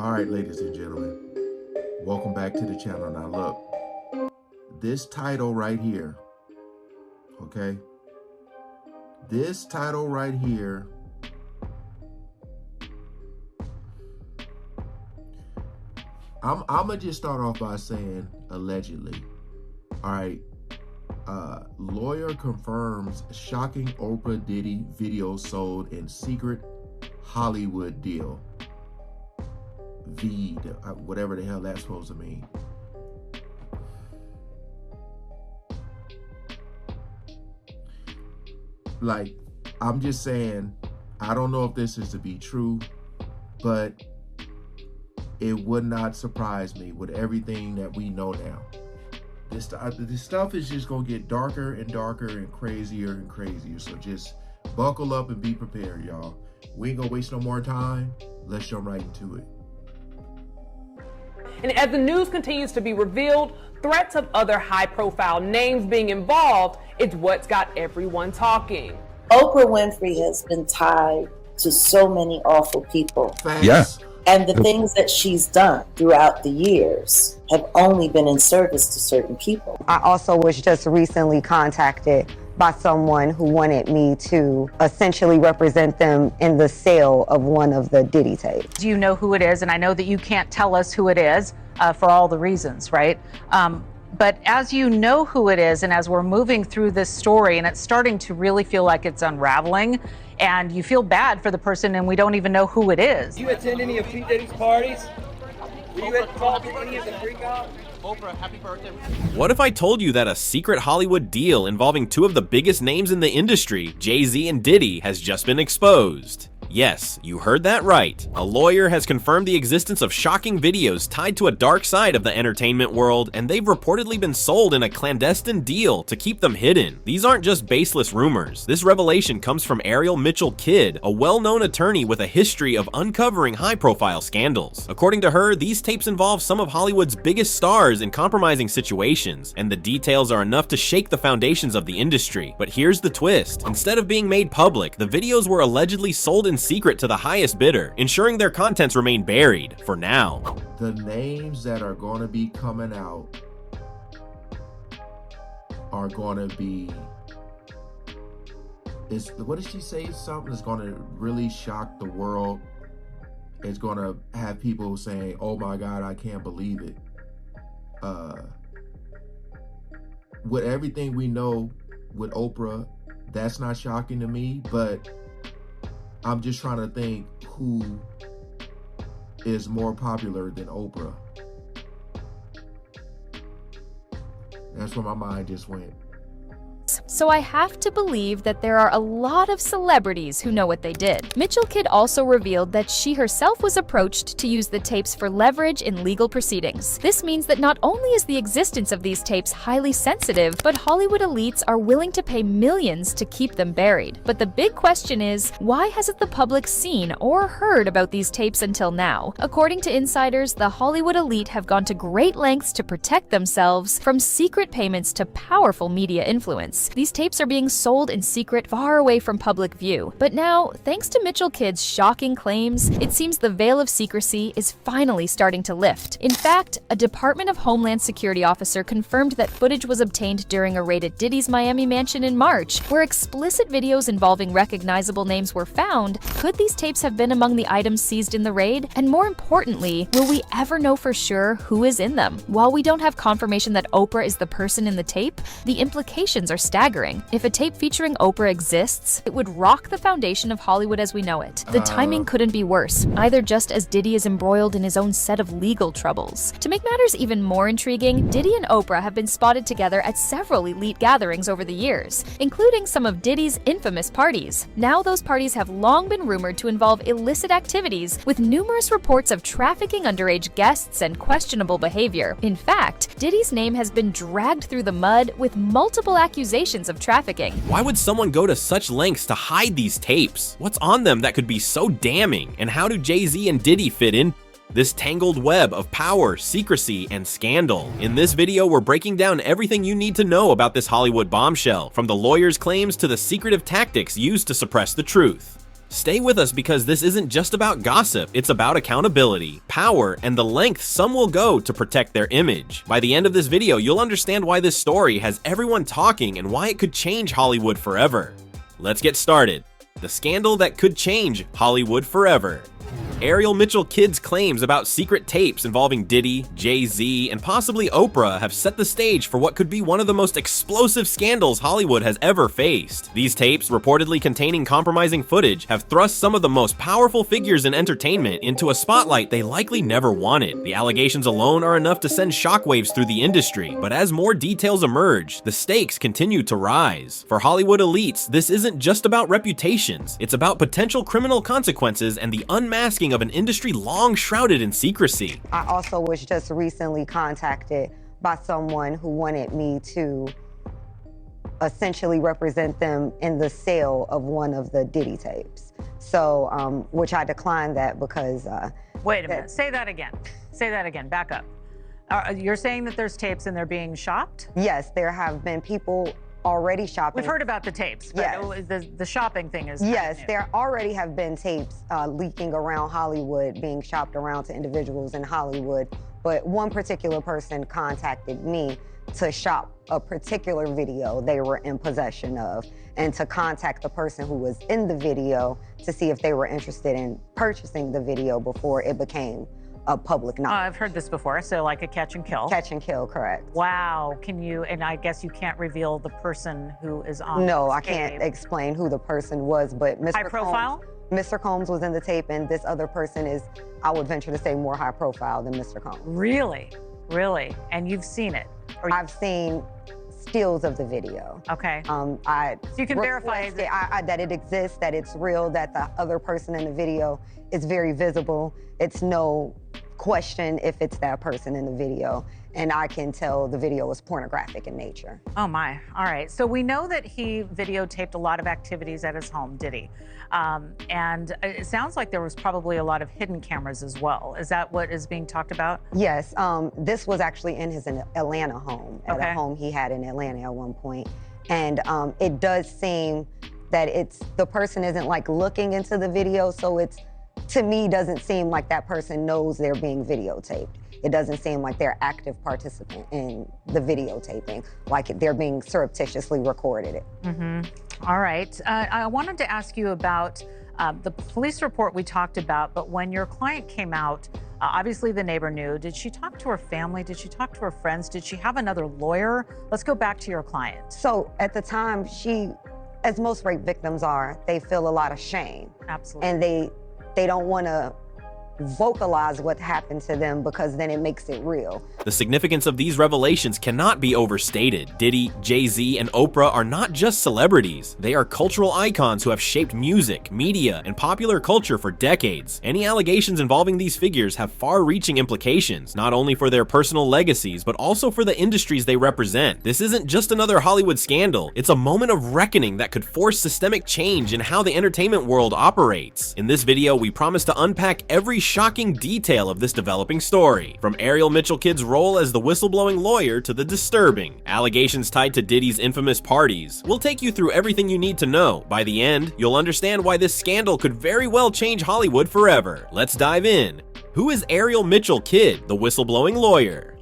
All right, ladies and gentlemen, welcome back to the channel. Now look, this title right here, okay? This title right here I'm gonna just start off by saying allegedly. All right, lawyer confirms shocking Oprah Diddy video sold in secret Hollywood deal. Whatever the hell that's supposed to mean. Like, I'm just saying, I don't know if this is to be true, but it would not surprise me with everything that we know now. This stuff is just gonna get darker and darker and crazier. So just buckle up and be prepared, y'all. We ain't gonna waste no more time. Let's jump right into it. And as the news continues to be revealed, threats of other high-profile names being involved is what's got everyone talking. Oprah Winfrey has been tied to so many awful people. Facts. Yeah. And the things that she's done throughout the years have only been in service to certain people. I also was just recently contacted by someone who wanted me to essentially represent them in the sale of one of the Diddy tapes. Do you know who it is? And I know that you can't tell us who it is for all the reasons, right? But as you know who it is, and as we're moving through this story, and it's starting to really feel like it's unraveling, and you feel bad for the person, and we don't even know who it is. Do you attend any of Pete Diddy's parties? Were you involved in any of the freak-out? Oprah, happy birthday. What if I told you that a secret Hollywood deal involving two of the biggest names in the industry, JAYZ and Diddy, has just been exposed? Yes, you heard that right. A lawyer has confirmed the existence of shocking videos tied to a dark side of the entertainment world, and they've reportedly been sold in a clandestine deal to keep them hidden. These aren't just baseless rumors. This revelation comes from Ariel Mitchell Kidd, a well-known attorney with a history of uncovering high-profile scandals. According to her, these tapes involve some of Hollywood's biggest stars in compromising situations, and the details are enough to shake the foundations of the industry. But here's the twist. Instead of being made public, the videos were allegedly sold in secret to the highest bidder, ensuring their contents remain buried for now. The names that are going to be coming out are going to be, what did she say? Something that's going to really shock the world. It's going to have people saying, oh my God, I can't believe it. With everything we know with Oprah, that's not shocking to me, but I'm just trying to think who is more popular than Oprah. That's where my mind just went. So I have to believe that there are a lot of celebrities who know what they did. Mitchell Kidd also revealed that she herself was approached to use the tapes for leverage in legal proceedings. This means that not only is the existence of these tapes highly sensitive, but Hollywood elites are willing to pay millions to keep them buried. But the big question is, why hasn't the public seen or heard about these tapes until now? According to insiders, the Hollywood elite have gone to great lengths to protect themselves from secret payments to powerful media influence. These tapes are being sold in secret far away from public view. But now, thanks to Mitchell Kidd's shocking claims, it seems the veil of secrecy is finally starting to lift. In fact, a Department of Homeland Security officer confirmed that footage was obtained during a raid at Diddy's Miami mansion in March, where explicit videos involving recognizable names were found. Could these tapes have been among the items seized in the raid? And more importantly, will we ever know for sure who is in them? While we don't have confirmation that Oprah is the person in the tape, the implications are staggering. If a tape featuring Oprah exists, it would rock the foundation of Hollywood as we know it. The timing couldn't be worse, either just as Diddy is embroiled in his own set of legal troubles. To make matters even more intriguing, Diddy and Oprah have been spotted together at several elite gatherings over the years, including some of Diddy's infamous parties. Now those parties have long been rumored to involve illicit activities, with numerous reports of trafficking underage guests and questionable behavior. In fact, Diddy's name has been dragged through the mud with multiple accusations of trafficking. Why would someone go to such lengths to hide these tapes? What's on them that could be so damning? And how do JAYZ and Diddy fit in this tangled web of power, secrecy, and scandal? In this video, we're breaking down everything you need to know about this Hollywood bombshell, from the lawyer's claims to the secretive tactics used to suppress the truth. Stay with us because this isn't just about gossip, it's about accountability, power, and the length some will go to protect their image. By the end of this video, you'll understand why this story has everyone talking and why it could change Hollywood forever. Let's get started. The scandal that could change Hollywood forever. Ariel Mitchell Kidd's claims about secret tapes involving Diddy, JAYZ, and possibly Oprah have set the stage for what could be one of the most explosive scandals Hollywood has ever faced. These tapes, reportedly containing compromising footage, have thrust some of the most powerful figures in entertainment into a spotlight they likely never wanted. The allegations alone are enough to send shockwaves through the industry, but as more details emerge, the stakes continue to rise. For Hollywood elites, this isn't just about reputations, it's about potential criminal consequences and the unmasking of an industry long shrouded in secrecy. I also was just recently contacted by someone who wanted me to essentially represent them in the sale of one of the Diddy tapes. So, which I declined that because... Wait a minute, say that again. Say that again, back up. You're saying that there's tapes and they're being shopped? Yes, there have been people already shopping. We've heard about the tapes, but yes. The shopping thing is yes, there already have been tapes leaking around Hollywood, being shopped around to individuals in Hollywood, but one particular person contacted me to shop a particular video they were in possession of and to contact the person who was in the video to see if they were interested in purchasing the video before it became a public knowledge. I've heard this before, so like a catch and kill. Catch and kill, correct. Wow, can you, and I guess you can't reveal the person who is on No, I tape. can't explain who the person was, but Mr. High profile? Mr. Combs was in the tape, and this other person is, I would venture to say, more high profile than Mr. Combs. Really? Really? And you've seen it? I've seen stills of the video. Okay. So you can verify that it exists, that it's real, that the other person in the video is very visible. It's no question if it's that person in the video. And I can tell the video was pornographic in nature. Oh my, all right. So we know that he videotaped a lot of activities at his home, did he? And it sounds like there was probably a lot of hidden cameras as well. Is that what is being talked about? Yes, this was actually in his Atlanta home, at a home he had in Atlanta at one point. And it does seem that the person isn't like looking into the video, so it's, to me, doesn't seem like that person knows they're being videotaped. It doesn't seem like they're active participant in the videotaping, like they're being surreptitiously recorded it. All right. I wanted to ask you about the police report we talked about, but when your client came out, obviously the neighbor knew. Did she talk to her family? Did she talk to her friends? Did she have another lawyer? Let's go back to your client. So at the time, she, as most rape victims are, they feel a lot of shame. Absolutely. And they don't want to vocalize what happened to them because then it makes it real. The significance of these revelations cannot be overstated. Diddy, JAYZ, and Oprah are not just celebrities. They are cultural icons who have shaped music, media, and popular culture for decades. Any allegations involving these figures have far-reaching implications, not only for their personal legacies, but also for the industries they represent. This isn't just another Hollywood scandal. It's a moment of reckoning that could force systemic change in how the entertainment world operates. In this video, we promise to unpack every shocking detail of this developing story, from Ariel Mitchell Kidd's role as the whistleblowing lawyer to the disturbing allegations tied to Diddy's infamous parties. We'll take you through everything you need to know. By the end, you'll understand why this scandal could very well change Hollywood forever. Let's dive in. Who is Ariel Mitchell Kidd, the whistleblowing lawyer?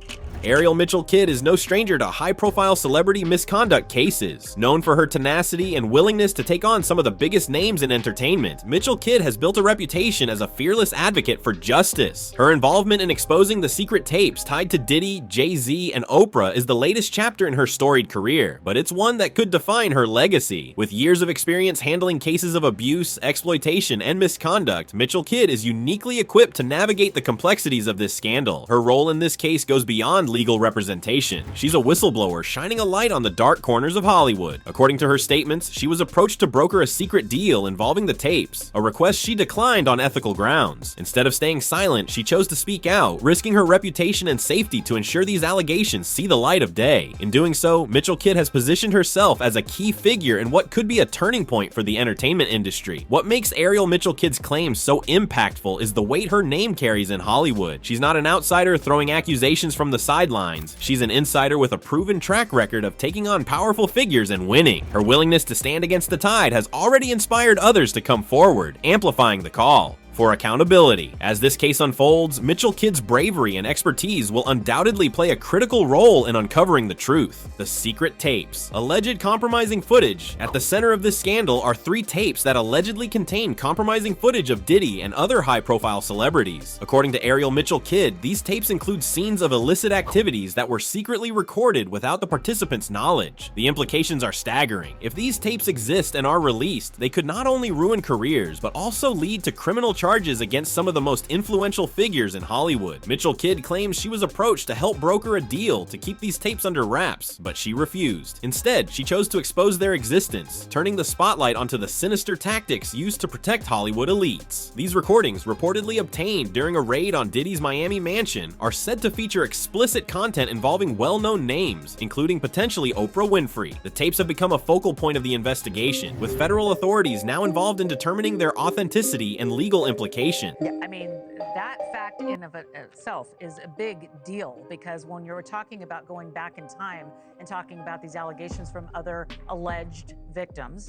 Ariel Mitchell Kidd is no stranger to high-profile celebrity misconduct cases. Known for her tenacity and willingness to take on some of the biggest names in entertainment, Mitchell Kidd has built a reputation as a fearless advocate for justice. Her involvement in exposing the secret tapes tied to Diddy, JAYZ, and Oprah is the latest chapter in her storied career, but it's one that could define her legacy. With years of experience handling cases of abuse, exploitation, and misconduct, Mitchell Kidd is uniquely equipped to navigate the complexities of this scandal. Her role in this case goes beyond legal representation. She's a whistleblower shining a light on the dark corners of Hollywood. According to her statements, she was approached to broker a secret deal involving the tapes, a request she declined on ethical grounds. Instead of staying silent, she chose to speak out, risking her reputation and safety to ensure these allegations see the light of day. In doing so, Mitchell Kidd has positioned herself as a key figure in what could be a turning point for the entertainment industry. What makes Ariel Mitchell Kidd's claims so impactful is the weight her name carries in Hollywood. She's not an outsider throwing accusations from the sidelines, she's an insider with a proven track record of taking on powerful figures and winning. Her willingness to stand against the tide has already inspired others to come forward, amplifying the call for accountability. As this case unfolds, Mitchell Kidd's bravery and expertise will undoubtedly play a critical role in uncovering the truth. The secret tapes. Alleged compromising footage. At the center of this scandal are 3 tapes that allegedly contain compromising footage of Diddy and other high-profile celebrities. According to Ariel Mitchell Kidd, these tapes include scenes of illicit activities that were secretly recorded without the participants' knowledge. The implications are staggering. If these tapes exist and are released, they could not only ruin careers, but also lead to criminal charges against some of the most influential figures in Hollywood. Mitchell Kidd claims she was approached to help broker a deal to keep these tapes under wraps, but she refused. Instead, she chose to expose their existence, turning the spotlight onto the sinister tactics used to protect Hollywood elites. These recordings, reportedly obtained during a raid on Diddy's Miami mansion, are said to feature explicit content involving well-known names, including potentially Oprah Winfrey. The tapes have become a focal point of the investigation, with federal authorities now involved in determining their authenticity and legal implications. Yeah, I mean, that fact in of itself is a big deal, because when you're talking about going back in time and talking about these allegations from other alleged victims,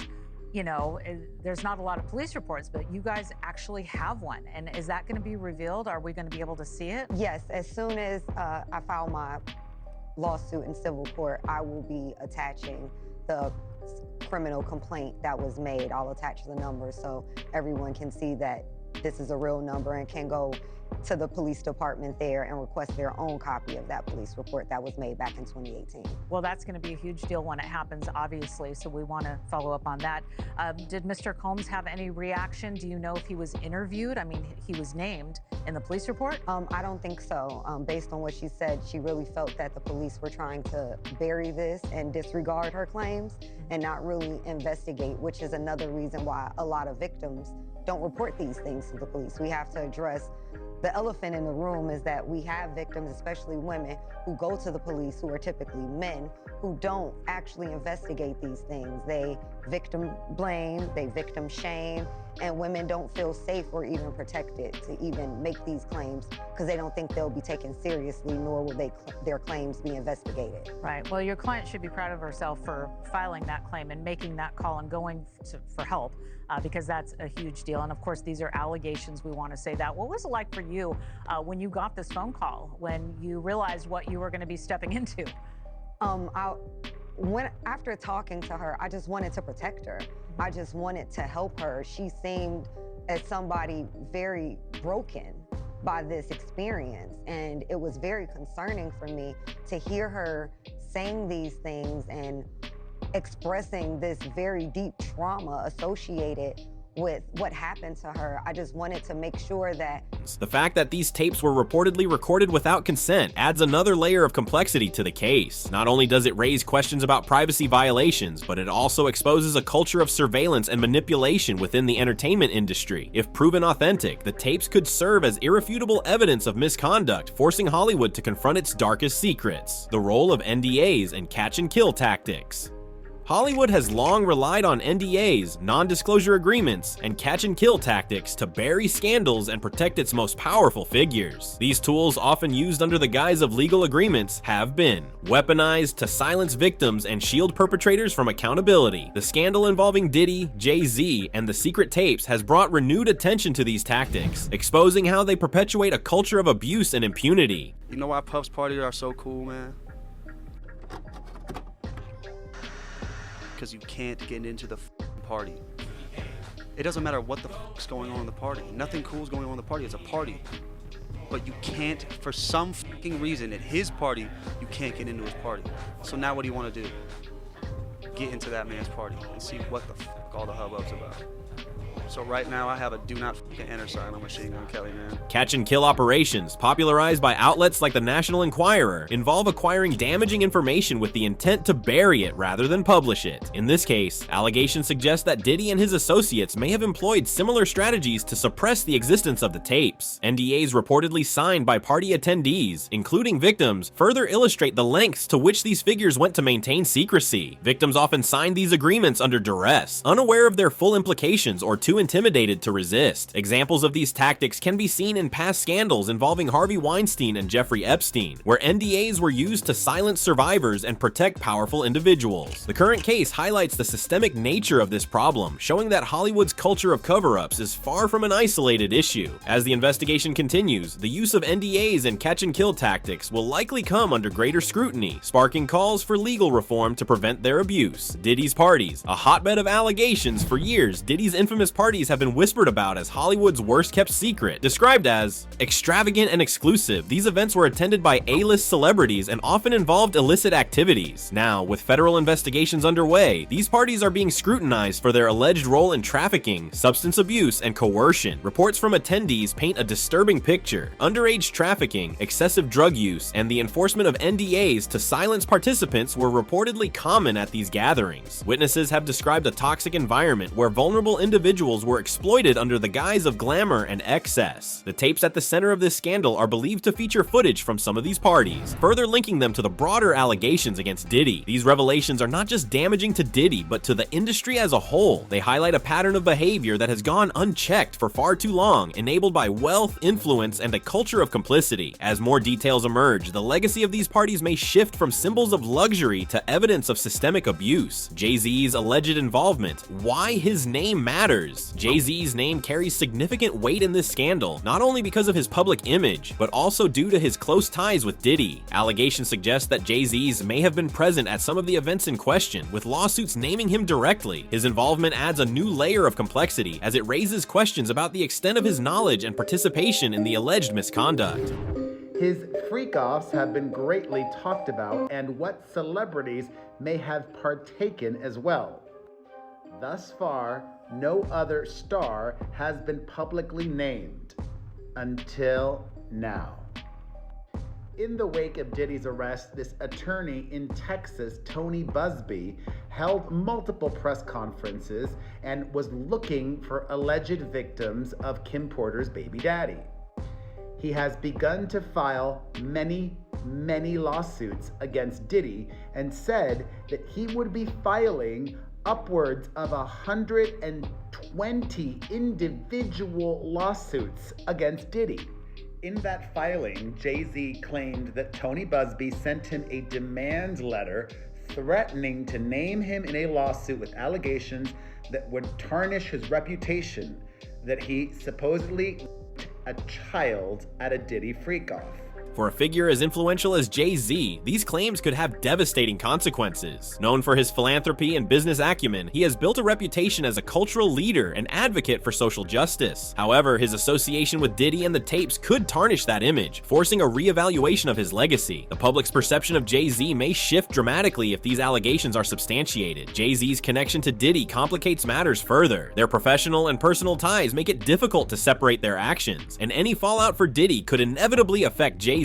you know, there's not a lot of police reports, but you guys actually have one. And is that going to be revealed? Are we going to be able to see it? Yes, as soon as I file my lawsuit in civil court, I will be attaching the criminal complaint that was made. I'll attach the number so everyone can see that this is a real number and can go to the police department there and request their own copy of that police report that was made back in 2018. Well, that's going to be a huge deal when it happens, obviously, so we want to follow up on that. Did Mr. Combs have any reaction? Do you know if he was interviewed? I mean, he was named in the police report? I don't think so. Based on what she said, she really felt that the police were trying to bury this and disregard her claims and not really investigate, which is another reason why a lot of victims don't report these things to the police. We have to address the elephant in the room is that we have victims, especially women, who go to the police, who are typically men, who don't actually investigate these things. They victim blame, they victim shame, and women don't feel safe or even protected to even make these claims because they don't think they'll be taken seriously, nor will their claims be investigated. Right. Well, your client should be proud of herself for filing that claim and making that call and going for help. Because that's a huge deal. And of course, these are allegations. We want to say that. What was it like for you when you got this phone call, when you realized what you were going to be stepping into? After talking to her, I just wanted to protect her. I just wanted to help her. She seemed as somebody very broken by this experience. And it was very concerning for me to hear her saying these things and expressing this very deep trauma associated with what happened to her. I just wanted to make sure that the fact that these tapes were reportedly recorded without consent adds another layer of complexity to the case. Not only does it raise questions about privacy violations, but it also exposes a culture of surveillance and manipulation within the entertainment industry. If proven authentic, the tapes could serve as irrefutable evidence of misconduct, forcing Hollywood to confront its darkest secrets. The role of NDAs and catch-and-kill tactics. Hollywood has long relied on NDAs, non-disclosure agreements, and catch-and-kill tactics to bury scandals and protect its most powerful figures. These tools, often used under the guise of legal agreements, have been weaponized to silence victims and shield perpetrators from accountability. The scandal involving Diddy, JAYZ, and the secret tapes has brought renewed attention to these tactics, exposing how they perpetuate a culture of abuse and impunity. You know why Puff's parties are so cool, man? Because you can't get into the party. It doesn't matter what the is going on in the party. Nothing cool is going on in the party. It's a party. But you can't, for some reason, at his party, you can't get into his party. So now what do you want to do? Get into that man's party and see what the all the hubbub's about. So right now I have a do not enter sign on Machine Gun Kelly, man. Catch and kill operations, popularized by outlets like the National Enquirer, involve acquiring damaging information with the intent to bury it rather than publish it. In this case, allegations suggest that Diddy and his associates may have employed similar strategies to suppress the existence of the tapes. NDAs reportedly signed by party attendees, including victims, further illustrate the lengths to which these figures went to maintain secrecy. Victims often signed these agreements under duress, unaware of their full implications or too intimidated to resist. Examples of these tactics can be seen in past scandals involving Harvey Weinstein and Jeffrey Epstein, where NDAs were used to silence survivors and protect powerful individuals. The current case highlights the systemic nature of this problem, showing that Hollywood's culture of cover-ups is far from an isolated issue. As the investigation continues, the use of NDAs and catch-and-kill tactics will likely come under greater scrutiny, sparking calls for legal reform to prevent their abuse. Diddy's parties, a hotbed of allegations. For years, Diddy's infamous parties have been whispered about as Hollywood's worst-kept secret. Described as extravagant and exclusive, these events were attended by A-list celebrities and often involved illicit activities. Now, with federal investigations underway, these parties are being scrutinized for their alleged role in trafficking, substance abuse, and coercion. Reports from attendees paint a disturbing picture. Underage trafficking, excessive drug use, and the enforcement of NDAs to silence participants were reportedly common at these gatherings. Witnesses have described a toxic environment where vulnerable individuals were exploited under the guise of glamour and excess. The tapes at the center of this scandal are believed to feature footage from some of these parties, further linking them to the broader allegations against Diddy. These revelations are not just damaging to Diddy, but to the industry as a whole. They highlight a pattern of behavior that has gone unchecked for far too long, enabled by wealth, influence, and a culture of complicity. As more details emerge, the legacy of these parties may shift from symbols of luxury to evidence of systemic abuse. JAYZ's alleged involvement, why his name matters. JAYZ's name carries significant weight in this scandal, not only because of his public image, but also due to his close ties with Diddy. Allegations suggest that JAYZ may have been present at some of the events in question, with lawsuits naming him directly. His involvement adds a new layer of complexity as it raises questions about the extent of his knowledge and participation in the alleged misconduct. His freak-offs have been greatly talked about, and what celebrities may have partaken as well. Thus far, no other star has been publicly named until now. In the wake of Diddy's arrest, this attorney in Texas, Tony Busby, held multiple press conferences and was looking for alleged victims of Kim Porter's baby daddy. He has begun to file many lawsuits against Diddy and said that he would be filing upwards of 120 individual lawsuits against Diddy. In that filing, JAYZ claimed that Tony Busby sent him a demand letter threatening to name him in a lawsuit with allegations that would tarnish his reputation, that he supposedly a child at a Diddy freak-off. For a figure as influential as JAYZ, these claims could have devastating consequences. Known for his philanthropy and business acumen, he has built a reputation as a cultural leader and advocate for social justice. However, his association with Diddy and the tapes could tarnish that image, forcing a reevaluation of his legacy. The public's perception of JAYZ may shift dramatically if these allegations are substantiated. JAYZ's connection to Diddy complicates matters further. Their professional and personal ties make it difficult to separate their actions, and any fallout for Diddy could inevitably affect JAYZ.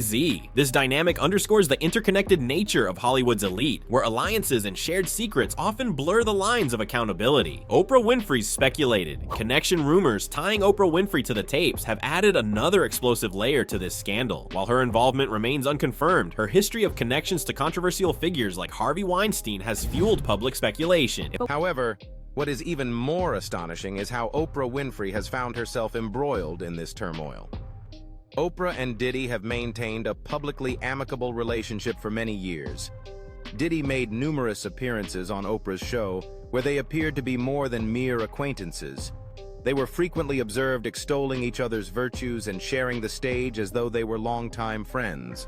This dynamic underscores the interconnected nature of Hollywood's elite, where alliances and shared secrets often blur the lines of accountability. Oprah Winfrey's speculated. Connection rumors tying Oprah Winfrey to the tapes have added another explosive layer to this scandal. While her involvement remains unconfirmed, her history of connections to controversial figures like Harvey Weinstein has fueled public speculation. However, what is even more astonishing is how Oprah Winfrey has found herself embroiled in this turmoil. Oprah and Diddy have maintained a publicly amicable relationship for many years. Diddy made numerous appearances on Oprah's show where they appeared to be more than mere acquaintances. They were frequently observed extolling each other's virtues and sharing the stage as though they were longtime friends.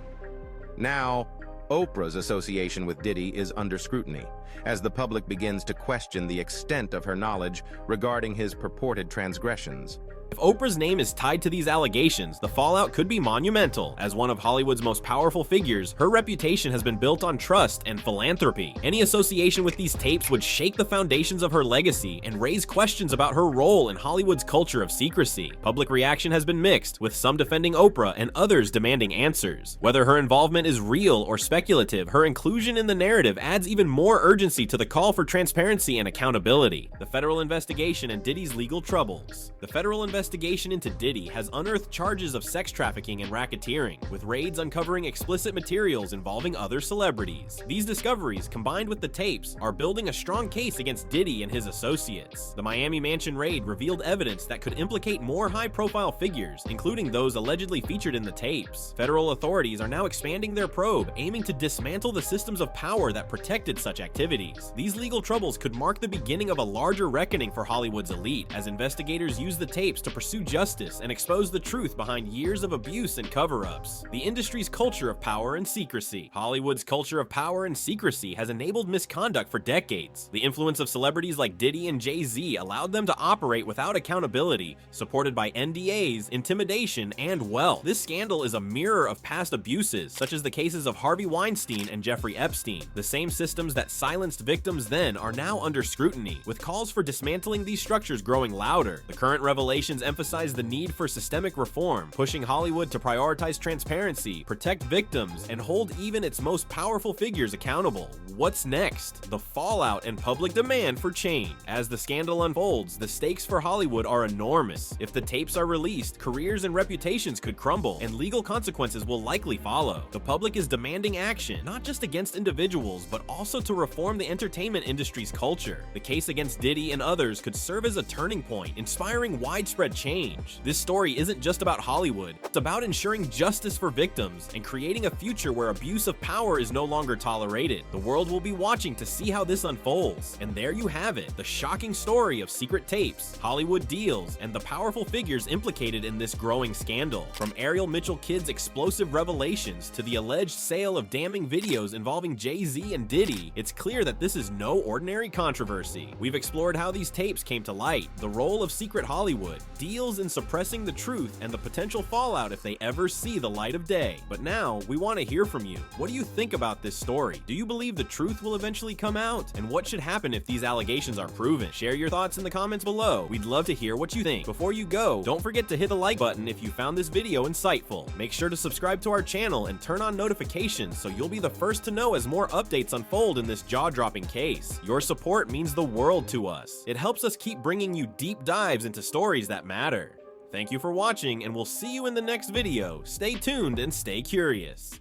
Now, Oprah's association with Diddy is under scrutiny, as the public begins to question the extent of her knowledge regarding his purported transgressions. If Oprah's name is tied to these allegations, the fallout could be monumental. As one of Hollywood's most powerful figures, her reputation has been built on trust and philanthropy. Any association with these tapes would shake the foundations of her legacy and raise questions about her role in Hollywood's culture of secrecy. Public reaction has been mixed, with some defending Oprah and others demanding answers. Whether her involvement is real or speculative, her inclusion in the narrative adds even more urgency to the call for transparency and accountability. The federal investigation and Diddy's legal troubles. The federal investigation investigation into Diddy has unearthed charges of sex trafficking and racketeering, with raids uncovering explicit materials involving other celebrities. These discoveries, combined with the tapes, are building a strong case against Diddy and his associates. The Miami Mansion raid revealed evidence that could implicate more high-profile figures, including those allegedly featured in the tapes. Federal authorities are now expanding their probe, aiming to dismantle the systems of power that protected such activities. These legal troubles could mark the beginning of a larger reckoning for Hollywood's elite, as investigators use the tapes to pursue justice and expose the truth behind years of abuse and cover-ups. The industry's culture of power and secrecy. Hollywood's culture of power and secrecy has enabled misconduct for decades. The influence of celebrities like Diddy and JAYZ allowed them to operate without accountability, supported by NDAs, intimidation, and wealth. This scandal is a mirror of past abuses, such as the cases of Harvey Weinstein and Jeffrey Epstein. The same systems that silenced victims then are now under scrutiny, with calls for dismantling these structures growing louder. The current revelations emphasize the need for systemic reform, pushing Hollywood to prioritize transparency, protect victims, and hold even its most powerful figures accountable. What's next? The fallout and public demand for change. As the scandal unfolds, the stakes for Hollywood are enormous. If the tapes are released, careers and reputations could crumble, and legal consequences will likely follow. The public is demanding action, not just against individuals, but also to reform the entertainment industry's culture. The case against Diddy and others could serve as a turning point, inspiring widespread change. This story isn't just about Hollywood, it's about ensuring justice for victims and creating a future where abuse of power is no longer tolerated. The world will be watching to see how this unfolds. And there you have it, the shocking story of secret tapes, Hollywood deals, and the powerful figures implicated in this growing scandal. From Ariel Mitchell Kidd's explosive revelations to the alleged sale of damning videos involving JAYZ and Diddy, it's clear that this is no ordinary controversy. We've explored how these tapes came to light, the role of secret Hollywood, deals in suppressing the truth, and the potential fallout if they ever see the light of day. But now, we want to hear from you. What do you think about this story? Do you believe the truth will eventually come out? And what should happen if these allegations are proven? Share your thoughts in the comments below. We'd love to hear what you think. Before you go, don't forget to hit the like button if you found this video insightful. Make sure to subscribe to our channel and turn on notifications so you'll be the first to know as more updates unfold in this jaw-dropping case. Your support means the world to us. It helps us keep bringing you deep dives into stories that matter. Thank you for watching, and we'll see you in the next video. Stay tuned and stay curious.